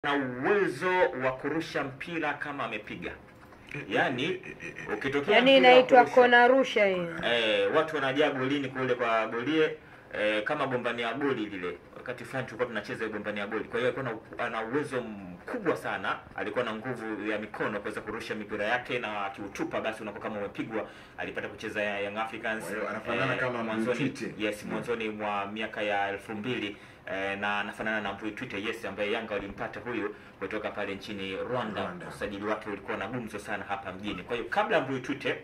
na uwezo wa kurusha mpira kama amepiga. Yaani ukitokea yani inaitwa kona rusha hiyo. Watu wanajaa golini kule kwa golie kama bombani ya goli lile. Wakati fulani tulikuwa tunacheza bombani ya goli. Kwa hiyo alikuwa ana uwezo mkubwa sana, alikuwa na nguvu ya mikono kuweza kurusha mipira yake, na akiutupa basi unakuwa kama umepigwa. Alipata kucheza Young Africans. Anafanana kama mwanzoni, yes, mwanzoni mwa miaka ya 2000 na anafanana na Mbui Twitter, yes, ambaye Yanga walimpata huyu kutoka pale nchini Rwanda. Usajili wake ulikuwa na gumzo sana hapa mjini. Kwa hiyo kabla ya Mbui Twitter,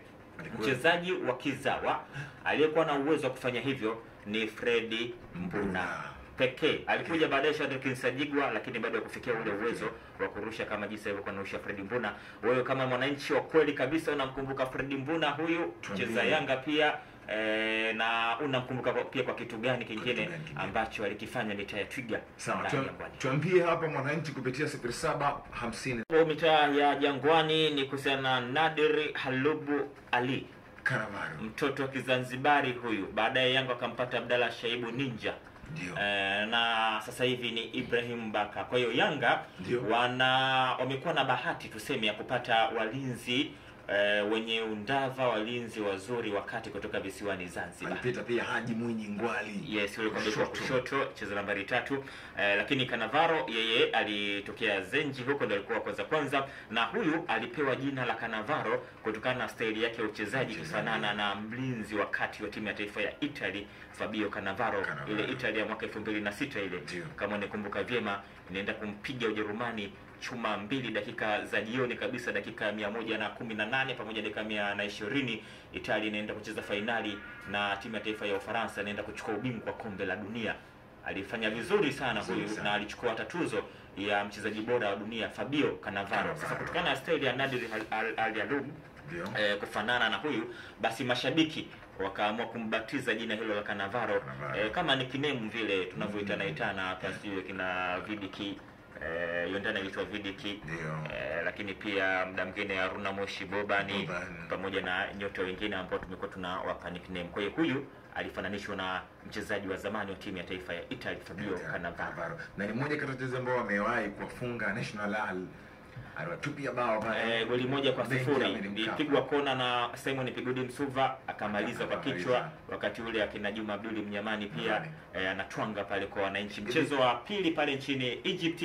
mchezaji wa kizawa aliyekuwa na uwezo wa kufanya hivyo ni Fredi Mbuna pekee. Alikuja baadaye Shadrack Nsajigwa, lakini bado kufikia ule uwezo wa kurusha kama jinsi alivyokuwa anarusha Fredi Mbuna. Wewe kama mwananchi wa kweli kabisa unamkumbuka Fredi Mbuna huyu mcheza Yanga pia na unamkumbuka pia kwa kitu gani kingine ambacho alikifanya mitaa ya Twiga? Sawa, tuambie hapa mwananchi kupitia 0750. Kwa mitaa ya Jangwani ni kuhusiana na Nadir Halubu Ali Kanavaru, mtoto wa Kizanzibari huyu. Baadaye Yanga akampata Abdalla Shaibu Ninja. Na sasa hivi ni Ibrahim Baka. Kwa hiyo Yanga wamekuwa na bahati tuseme ya kupata walinzi wenye undava, walinzi wazuri wakati kutoka visiwani Zanzibar. Alipita pia Haji Mwinyi Ngwali. Yes, yule kwa kushoto cheza nambari 3. Lakini Kanavaro yeye alitokea Zenji, huko ndio alikuwa kwanza, na huyu alipewa jina la Kanavaro kutokana na staili yake ya uchezaji kufanana na mlinzi wakati wa timu ya taifa ya Italy Fabio Cannavaro. Ile Italy ya mwaka 2006 ile. Kama nikumbuka vyema, inaenda kumpiga Ujerumani chuma 2 dakika za jioni kabisa, dakika 118 pamoja dakika 120. Italia inaenda kucheza fainali na timu ya taifa ya Ufaransa, inaenda kuchukua ubingwa wa kombe la dunia. Alifanya vizuri sana huyu na alichukua tuzo ya mchezaji bora wa dunia Fabio Cannavaro. Sasa kutokana na style ya Nadir Al-Yaloub kufanana na huyu, basi mashabiki wakaamua kumbatiza jina hilo la Cannavaro kama nickname vile tunavyoitana hapa, sio kina Vidiki Yondana ilitwa Vidiki, lakini pia muda mwingine Haruna Moshi Bobani pamoja na nyota wengine ambao tumekuwa tunawapa nickname. Kwa hiyo huyu alifananishwa na mchezaji wa zamani wa timu ya taifa ya Italy Fabio Cannavaro, na ni mmoja kati ya wachezaji ambao wamewahi kufunga National Al. Aliwatupia bao pale goli 1-0. Ilipigwa kona na Simon Pigudi Msuva akamaliza kwa kichwa, wakati ule akina Juma Abduli Mnyamani pia anatwanga pale kwa wananchi. Mchezo wa pili pale nchini Egypt,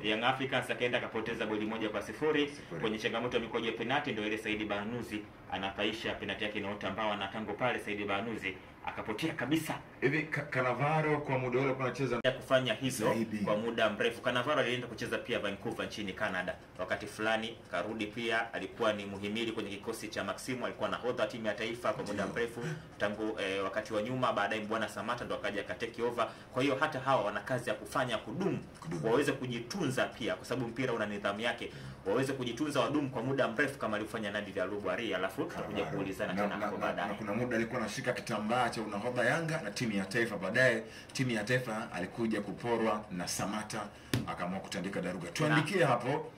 Young Africans akaenda akapoteza goli 1-0 kwenye changamoto ya mikojo ya penalti. Ndio ile Saidi Bahanuzi anapaisha penalti yake inaota mbao na tango pale, Saidi Bahanuzi akapotea kabisa. Hivi Cannavaro kwa muda ule anacheza kufanya hizo kwa muda mrefu. Cannavaro alienda kucheza pia Vancouver nchini Canada wakati fulani, karudi pia alikuwa ni muhimili kwenye kikosi cha Maximo, alikuwa nahodha timu ya taifa kwa muda mrefu tangu wakati wa nyuma. Baadaye Mbwana Samata ndo akaja akatake over. Kwa hiyo hata hawa wana kazi ya kufanya kudumu, waweze kujitunza pia, kwa sababu mpira una nidhamu yake, waweze kujitunza wadumu kwa muda mrefu kama alifanya Nadir Al-Yaloub, alafu tutakuja kuulizana tena hapo baadaye. Kuna muda alikuwa anashika kitambaa cha unahodha Yanga na timu ya taifa, baadaye timu ya taifa alikuja kuporwa na Samata akaamua kutandika daruga. Tuandikie hapo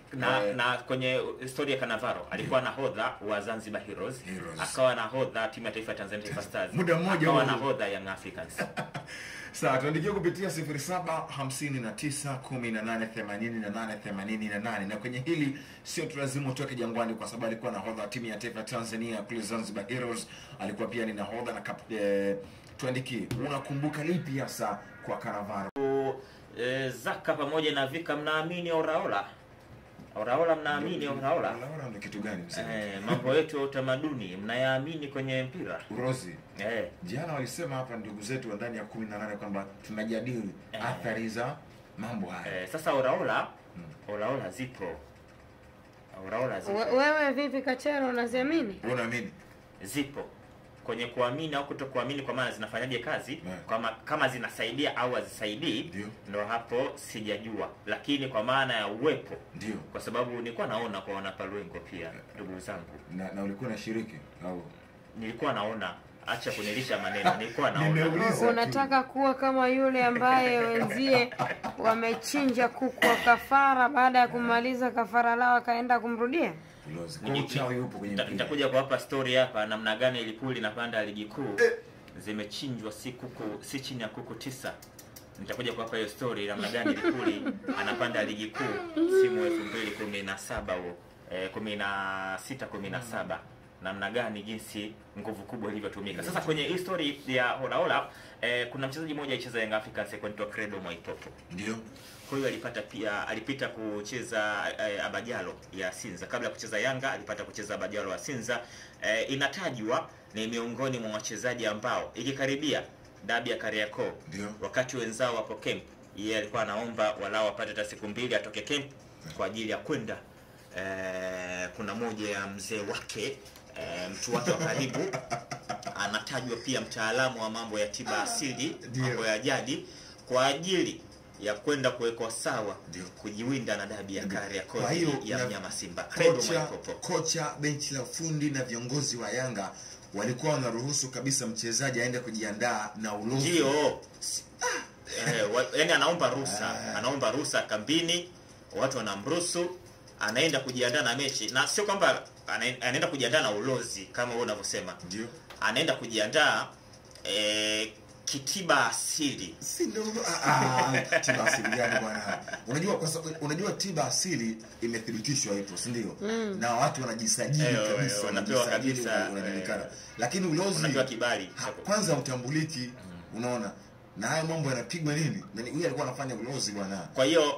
na kwenye historia ya Cannavaro alikuwa nahodha wa Zanzibar Heroes. Akawa nahodha timu ya taifa ya Tanzania Taifa Stars, muda mmoja akawa nahodha Young Africans. Sawa, tuandikie kupitia 0759188888 na kwenye hili sio tu lazima utoke Jangwani, kwa sababu alikuwa nahodha timu ya taifa Tanzania kule Zanzibar Heroes, alikuwa pia ni nahodha na tuandikie unakumbuka lipi hasa kwa Cannavaro. Zaka pamoja na Vika, mnaamini Oraola mnaamini Oraola ni kitu gani msema? Mambo yetu ya utamaduni mnayaamini kwenye mpira? Urozi. Jana walisema hapa ndugu zetu wa ndani ya 18 kwamba tunajadili athari za mambo haya. Sasa Oraola zipo. Wewe vipi Kachero, unaziamini? Unaamini? Zipo. Kwenye kuamini au kutokuamini, kwa maana zinafanyaje kazi, kama zinasaidia au hazisaidii, ndio hapo sijajua. Lakini kwa maana ya uwepo, kwa sababu nilikuwa naona kwa wanapaluengo pia ndugu zangu. Na ulikuwa unashiriki au? Nilikuwa naona, acha kunilisha maneno, nilikuwa naona. Unataka kuwa kama yule ambaye wenzie wamechinja kuku wa kafara, baada ya kumaliza kafara lao akaenda kumrudia? Nitakuja kwa hapa story hapa namna gani ilipuli na panda ligi kuu zimechinjwa si chini ya kuku 9 nitakuja kuwapa hiyo story namna gani Lipuli anapanda ligi kuu msimu 2017 huo 16-17 namna gani jinsi nguvu kubwa ilivyotumika. Sasa kwenye hii story ya Olaola kuna mchezaji mmoja alicheza Young Africans kwa Credo Mwaitoto. Ndio. Kwa hiyo alipita kucheza Abajalo ya Sinza. Kabla ya kucheza Yanga alipata kucheza Abajalo ya Sinza. Inatajwa ni miongoni mwa wachezaji ambao ikikaribia dabi ya Kariakoo, wakati wenzao wapo camp, yeye alikuwa anaomba walao wapate hata siku 2 atoke camp kwa ajili ya kwenda kuna moja ya mzee wake mtu wake wa karibu anatajwa pia mtaalamu wa mambo ya tiba asili, mambo ya jadi, kwa ajili ya kwenda kuwekwa sawa kujiwinda na dabi ya Kariakoo ya mnyama Simba. Kocha, benchi la ufundi na viongozi wa Yanga walikuwa wanaruhusu kabisa mchezaji aende kujiandaa na ulozi. Ndio. Yaani anaomba ruhusa kambini, watu wanamruhusu, anaenda kujiandaa na mechi. Na sio kwamba anaenda kujiandaa na ulozi kama wewe unavyosema. Ndio. Anaenda kujiandaa kitiba asili. Si ndio? Tiba asili gani bwana? Unajua kwa sababu unajua tiba asili imethibitishwa hivyo, si ndio? Na watu wanajisajili kabisa, wanapewa kabisa, unajulikana. Lakini ulozi unapewa kibali. Kwanza utambuliki, unaona? Na haya mambo yanapigwa nini? Nani huyu alikuwa anafanya ulozi bwana?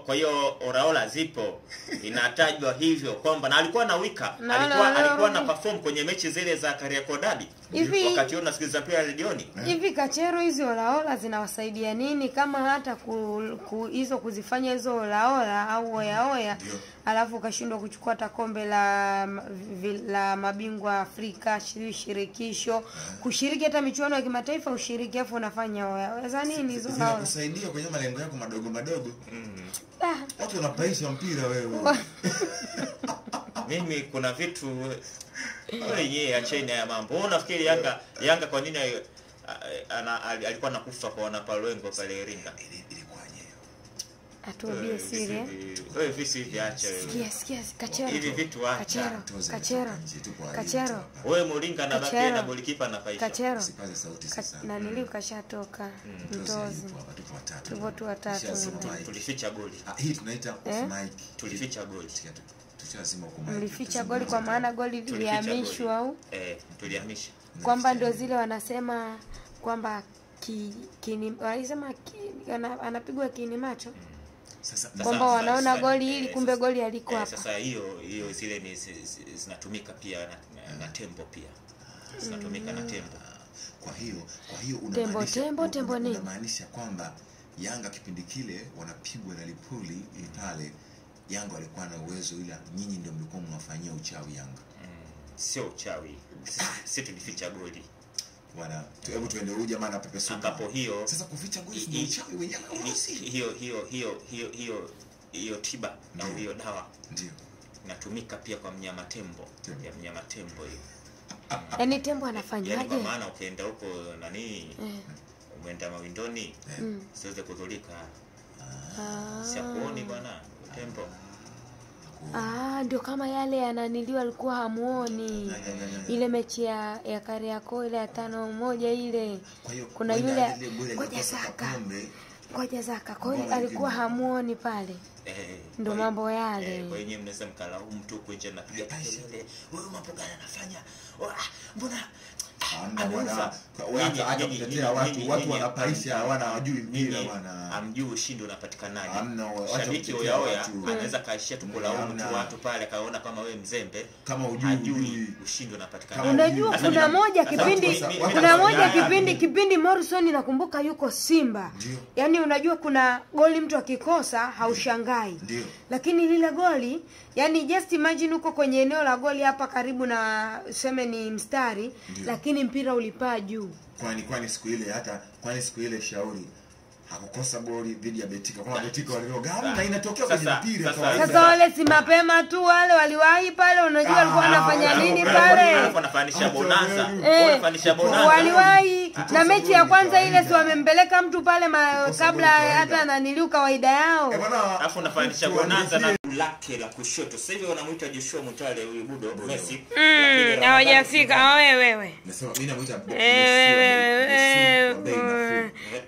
Kwa hiyo Olaola zipo. Inatajwa hivyo kwamba na alikuwa na wika, alikuwa na perform kwenye mechi zile za Kariakoo Derby. Wakati huo nasikiliza pia redioni. Hivi Kachero hizo Olaola zinawasaidia nini kama hata hizo kuzifanya hizo Olaola au oya alafu ukashindwa kuchukua hata kombe la mabingwa Afrika, shirikisho, kushiriki hata michuano ya kimataifa ushiriki afu unafanya oya. Za nini hizo Olaola? Kusaidia kwenye malengo yako madogo. Watu wanapaisha mpira wewe. Mimi kuna vitu yeye acheni ya mambo. Unafikiri Yanga kwa nini alikuwa nakufa kwa wanapalwengo pale Iringa? Ilikuwaje? Atuambie siri. Wewe visi viache wewe. Sikia Kachero. Hivi vitu acha. Kachero. Wewe Moringa na baki na golikipa na paisha. Kachero. Sipaze sauti sasa. Na nilikushatoka Mtozi. Tupo watatu. Tulificha goli. Hii tunaita off mic. Tulificha goli. Tushazima huko mic. Mlificha goli kwa maana goli lilihamishwa au? Tulihamisha. Kwamba ndio zile wanasema kwamba walisema anapigwa kini macho. Sasa kwamba wanaona goli hili kumbe goli haliko hapa. Sasa hiyo zile ni zinatumika pia na tembo pia. Zinatumika na tembo. Kwa hiyo tembo nini? Unamaanisha kwamba Yanga kipindi kile wanapigwa na Lipuli pale, Yanga walikuwa na uwezo, ila nyinyi ndio mlikuwa mnafanyia uchawi Yanga. Sio uchawi. Sisi tulificha goli. Bwana, hebu tuende huyu jamaa anapepesuka. Ambapo hiyo sasa kuficha goli ni uchawi wenyewe. Hiyo tiba na hiyo dawa ndio inatumika pia kwa mnyama tembo. Ya mnyama tembo hiyo. Yaani tembo anafanyaje? Kwa maana ukienda huko umeenda mawindoni siweze kudhulika. Siakuoni bwana tembo. Ndio kama yale yananiliwa alikuwa hamuoni. Ile mechi ya Kariakoo ile ya 5-1 ile. Kuna yule Ngoja Zaka. Kwa hiyo alikuwa hamuoni pale. Ndio mambo yale. Kwa hiyo mnaweza mkalaumu mtu kwenye anapiga kelele. Wewe mambo gani anafanya? Mbona watu wanapaisha hawana hawajui mpira bwana. Hamjui ushindi unapatikanaje. Shabiki oya anaweza kaishia tu kulaumu watu pale kaona kama wewe mzembe kama hujui ushindi unapatikanaje. Unajua kuna kipindi Morrison nakumbuka yuko Simba. Yaani unajua kuna goli mtu akikosa haushangai. Lakini lile goli, yani just imagine uko kwenye eneo la goli hapa karibu na useme ni mstari, lakini mpira ulipaa juu. Kwani siku ile Shauri hakukosa goli dhidi ya Betika. Kwa Betika waliogawa na inatokea kwenye mpira. Sasa wale si mapema tu wale waliwahi pale, unajua walikuwa wanafanya nini pale? Wanafanisha bonanza. Waliwahi na mechi ya kwanza ile si wamempeleka mtu pale kabla hata naniliu kawaida yao. Alafu unafanisha bonanza na guu lake la kushoto. Sasa hivi wanamuita Joshua Mutale huyu Budo Messi. Hawajafika wewe. Nasema mimi namuita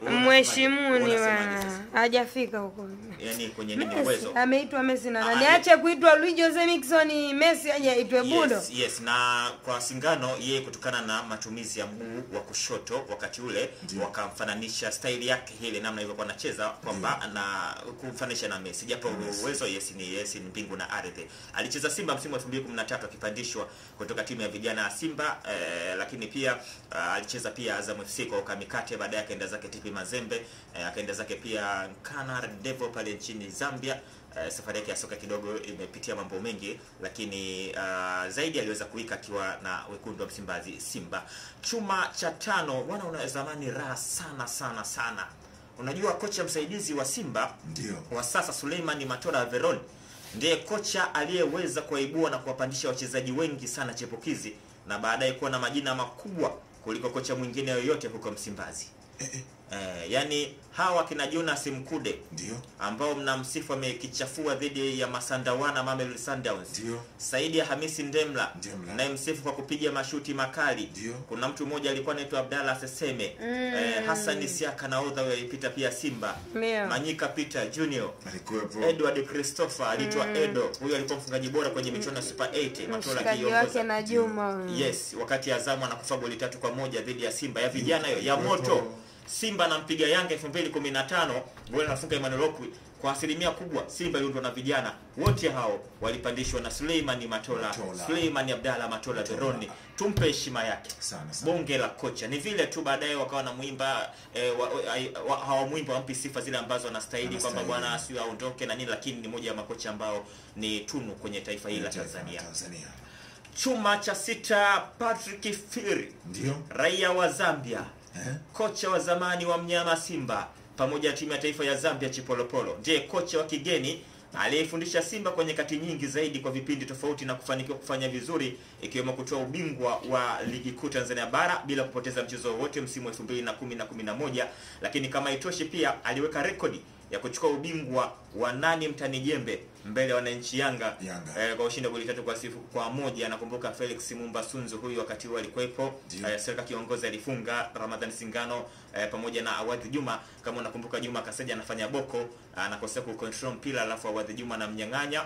Mheshimuni bwana. Hajafika huko. Yaani kwenye nini uwezo? Ameitwa Messi na nani? Acha kuitwa Luis Jose Miquissone Messi aje aitwe Budo. Yes, na kwa Singano yeye kutokana na matumizi ya mguu wa kushoto wakati ule wakamfananisha style yake ile namna ilivyokuwa anacheza kwamba na kumfananisha na Messi. Japo uwezo yes ni mbingu na ardhi. Alicheza Simba msimu wa 2013 akipandishwa kutoka timu ya vijana ya Simba, lakini pia alicheza pia Azam FC kwa Kamikate, baadaye akaenda zake TP Mazembe, akaenda zake pia Kanar Devil pale nchini Zambia. Safari yake ya soka kidogo imepitia mambo mengi, lakini zaidi aliweza kuika akiwa na wekundu wa Msimbazi Simba. Chuma cha 5 bwana, una zamani raha sana. Unajua kocha msaidizi wa Simba ndio wa sasa Suleiman Matola Veron ndiye kocha aliyeweza kuwaibua na kuwapandisha wachezaji wengi sana chepukizi na baadaye kuwa na majina makubwa kuliko kocha mwingine yoyote huko Msimbazi. Yani hawa kina Jonas Mkude ndio ambao mnamsifu amekichafua dhidi ya Masandawana Mamelodi Sundowns. Ndio. Saidi ya Hamisi Ndemla naye msifu kwa kupiga mashuti makali. Ndio. Kuna mtu mmoja alikuwa anaitwa Abdalla Seseme. Hassan Siaka nahodha alipita pia Simba. Manyika Peter Junior. Alikuwepo. Edward Christopher alitwa Edo. Huyo alikuwa mfungaji bora kwenye michuano ya Super 8. Matola kiongoza na Juma. Yes, wakati Azam anakufa goli 3-1 dhidi ya Simba ya vijana hiyo ya moto. Simba anampiga Yanga 2015, goli anafunga Emmanuel Okwi. Kwa asilimia kubwa Simba iliundwa na vijana. Wote hao walipandishwa na Suleiman Matola. Suleiman Abdalla Matola Veroni. Tumpe heshima yake. Sana. Bonge la kocha. Ni vile tu baadaye wakawa na muimba hawamuimba wampi sifa zile ambazo anastahili kwamba bwana asiwe aondoke na nini, lakini ni moja ya makocha ambao ni tunu kwenye taifa hili la Tanzania. Chuma cha 6 Patrick Firi. Ndio. Raia wa Zambia. Kocha wa zamani wa mnyama Simba pamoja na timu ya taifa ya Zambia Chipolopolo. Je, kocha wa kigeni aliyefundisha Simba kwenye kati nyingi zaidi kwa vipindi tofauti na kufanikiwa kufanya vizuri ikiwemo kutoa ubingwa wa ligi kuu Tanzania bara bila kupoteza mchezo wote msimu wa 2010 na 11, lakini kama itoshi pia aliweka rekodi ya kuchukua ubingwa wa nani mtani jembe mbele ya wananchi Yanga. Kwa ushindi goli 3-1. Nakumbuka Felix Mumba Sunzu huyu wakati huo alikuwepo. Serika kiongozi alifunga, Ramadhan Singano pamoja na Awadhi Juma. Kama unakumbuka Juma Kaseja anafanya boko, anakosea ku control mpira alafu Awadhi Juma anamnyang'anya,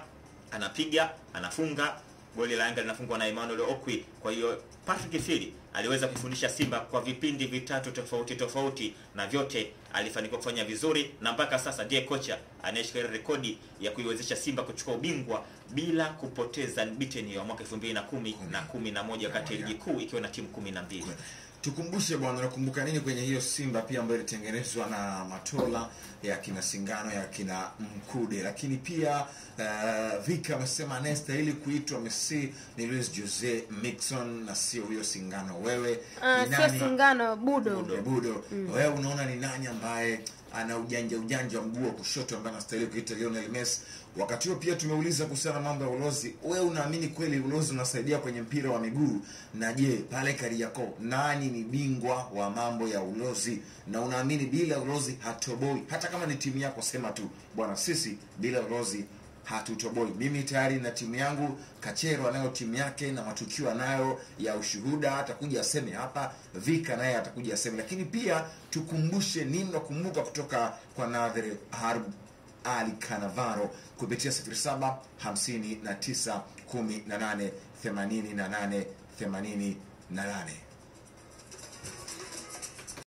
anapiga, anafunga. Goli la Yanga linafungwa na Emmanuel Okwi. Kwa hiyo Patrick Fili aliweza kufundisha Simba kwa vipindi vitatu tofauti na vyote alifanikiwa kufanya vizuri, na mpaka sasa ndiye kocha anayeshikilia rekodi ya kuiwezesha Simba kuchukua ubingwa bila kupoteza beaten ya mwaka 2010 na 11 kati ya ligi kuu ikiwa na timu 12. Tukumbushe bwana, unakumbuka nini kwenye hiyo Simba pia ambayo ilitengenezwa na Matola ya kina Singano ya kina Mkude, lakini pia Vika amesema anastahili kuitwa Messi ni Luis Jose Miquissone na sio huyo Singano. Wewe ni nani? Sio Singano, Budo. Wewe unaona ni nani ambaye ana ujanja wa mguu wa kushoto ambaye anastahili kuitwa Lionel Messi? Wakati huo pia tumeuliza kuhusiana mambo ya ulozi. Wewe unaamini kweli ulozi unasaidia kwenye mpira wa miguu? Na je, pale Kariakoo nani ni bingwa wa mambo ya ulozi? Na unaamini bila ulozi hatoboi? Hata kama ni timu yako sema tu, bwana sisi bila ulozi hatutoboi. Mimi tayari na timu yangu, Kachero anayo timu yake na matukio anayo ya ushuhuda, atakuja aseme hapa, Vika naye atakuja aseme. Lakini pia tukumbushe nini nakumbuka kutoka kwa Nadhiri Harb Ali Kanavaro kupitia 0759188888.